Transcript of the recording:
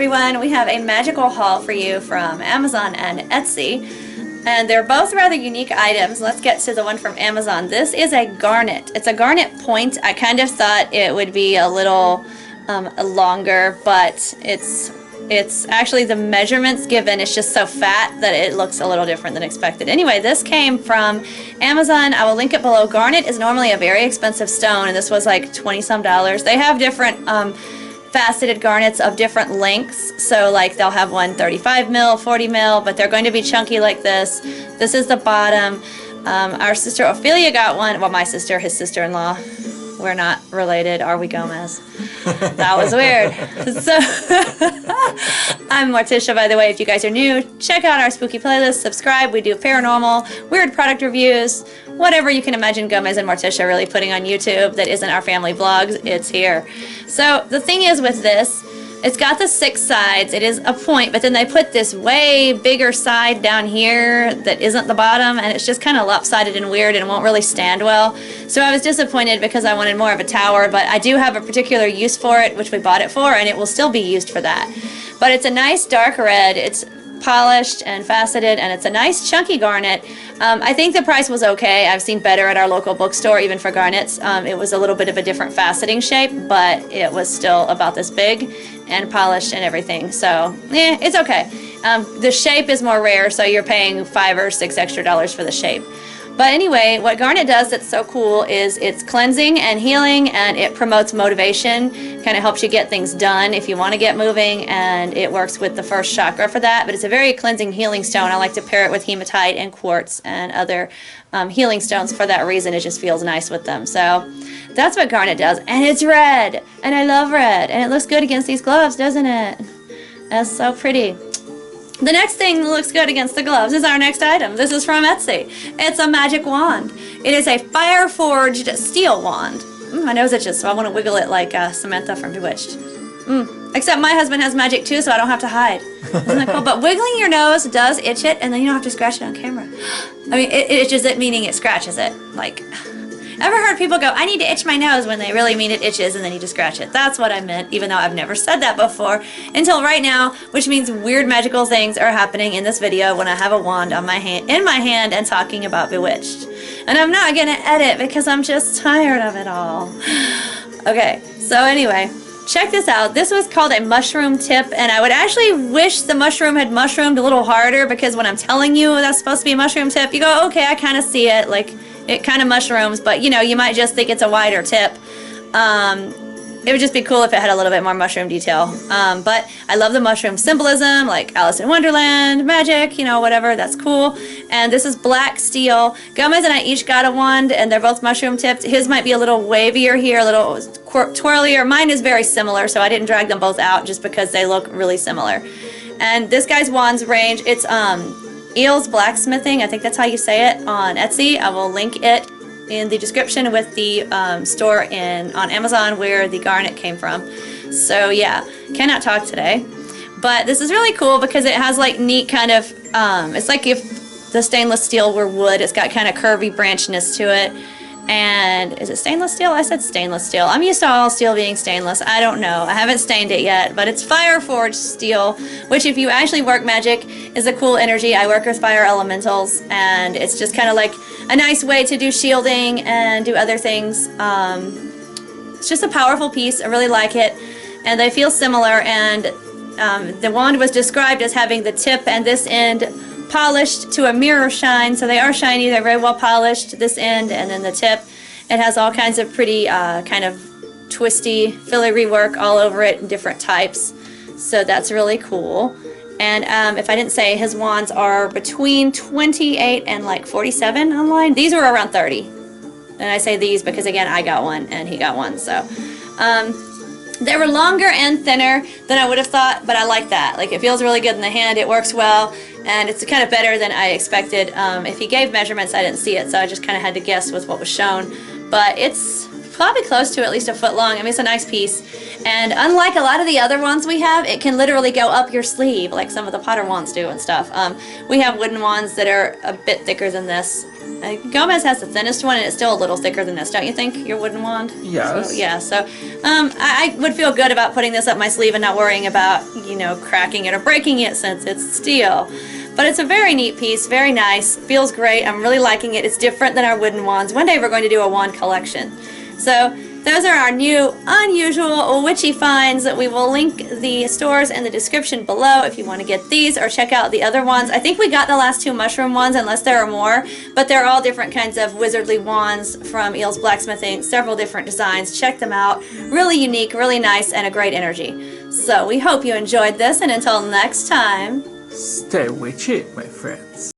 everyone. We have a magical haul for you from Amazon and Etsy. And they're both rather unique items. Let's get to the one from Amazon. This is a garnet. It's a garnet point. I kind of thought it would be a little longer, but it's actually the measurements given. It's just so fat that it looks a little different than expected. Anyway, this came from Amazon. I will link it below. Garnet is normally a very expensive stone, and this was like $20-some. They have different faceted garnets of different lengths. So like they'll have one 35 mil, 40 mil, but they're going to be chunky like this. This is the bottom. Our sister Ophelia got one. Well, my sister, his sister-in-law. We're not related, are we, Gomez? That was weird. So, I'm Morticia, by the way. If you guys are new, check out our spooky playlist, subscribe. We do paranormal, weird product reviews, whatever you can imagine Gomez and Morticia really putting on YouTube that isn't our family vlogs, it's here. So, the thing is with this, it's got the 6 sides. It is a point, but then they put this way bigger side down here that isn't the bottom, and it's just kind of lopsided and weird and won't really stand well. So I was disappointed because I wanted more of a tower, but I do have a particular use for it, which we bought it for, and it will still be used for that. But it's a nice dark red. It's polished and faceted, and it's a nice chunky garnet. I think the price was okay. I've seen better at our local bookstore, even for garnets. It was a little bit of a different faceting shape, but it was still about this big and polished and everything. So, it's okay. The shape is more rare, so you're paying $5 or $6 extra for the shape. But anyway, what garnet does that's so cool is it's cleansing and healing, and it promotes motivation, kind of helps you get things done if you want to get moving, and it works with the first chakra for that. But it's a very cleansing healing stone. I like to pair it with hematite and quartz and other healing stones for that reason. It just feels nice with them. So that's what garnet does, and it's red, and I love red, and it looks good against these gloves, doesn't it? That's so pretty. The next thing that looks good against the gloves is our next item. This is from Etsy. It's a magic wand. It is a fire-forged steel wand. My nose itches, so I want to wiggle it like Samantha from Bewitched. Except my husband has magic too, so I don't have to hide. Isn't that cool? But wiggling your nose does itch it, and then you don't have to scratch it on camera. I mean, it itches it, meaning it scratches it. Like, ever heard people go, I need to itch my nose, when they really mean it itches and they need to scratch it? That's what I meant, even though I've never said that before until right now, which means weird magical things are happening in this video when I have a wand on my hand, in my hand, and talking about Bewitched. And I'm not gonna edit because I'm just tired of it all. Okay, so anyway, check this out. This was called a mushroom tip, and I would actually wish the mushroom had mushroomed a little harder, because when I'm telling you that's supposed to be a mushroom tip, you go, okay, I kind of see it, like, it kind of mushrooms, but you know, you might just think it's a wider tip. It would just be cool if it had a little bit more mushroom detail. But I love the mushroom symbolism, like Alice in Wonderland, magic, you know, whatever, that's cool. And this is black steel. Gomez and I each got a wand, and they're both mushroom tipped. His might be a little wavier here, a little twirlier. Mine is very similar, so I didn't drag them both out just because they look really similar. And this guy's wand's range, it's Eel's Blacksmithing, I think that's how you say it, on Etsy. I will link it in the description with the store on Amazon where the garnet came from. So yeah, cannot talk today. But this is really cool because it has like neat kind of, it's like if the stainless steel were wood. It's got kind of curvy branchness to it. And is it stainless steel? I said stainless steel. I'm used to all steel being stainless. I don't know. I haven't stained it yet, but it's fire forged steel, which if you actually work magic is a cool energy. I work with fire elementals, and it's just kind of like a nice way to do shielding and do other things. It's just a powerful piece. I really like it, and they feel similar. And the wand was described as having the tip and this end polished to a mirror shine, so they are shiny. They're very well polished, this end, and then the tip. It has all kinds of pretty kind of twisty filigree work all over it in different types, so that's really cool. And if I didn't say, his wands are between 28 and like 47 online. These were around 30, and I say these because again I got one and he got one, so they were longer and thinner than I would have thought, but I like that. Like, it feels really good in the hand, it works well, and it's kind of better than I expected. If he gave measurements, I didn't see it, so I just kind of had to guess with what was shown. But it's probably close to at least a foot long. I mean, it's a nice piece. And unlike a lot of the other wands we have, it can literally go up your sleeve like some of the Potter wands do and stuff. We have wooden wands that are a bit thicker than this. Gomez has the thinnest one, and it's still a little thicker than this, don't you think? Your wooden wand? Yes. So, yeah, so I would feel good about putting this up my sleeve and not worrying about, you know, cracking it or breaking it since it's steel. But it's a very neat piece, very nice, feels great. I'm really liking it. It's different than our wooden wands. One day we're going to do a wand collection. So those are our new unusual witchy finds. We will link the stores in the description below if you want to get these or check out the other ones. I think we got the last two mushroom ones unless there are more, but they're all different kinds of wizardly wands from Eel's Blacksmithing, several different designs. Check them out. Really unique, really nice, and a great energy. So we hope you enjoyed this, and until next time, Stay witchy, my friends.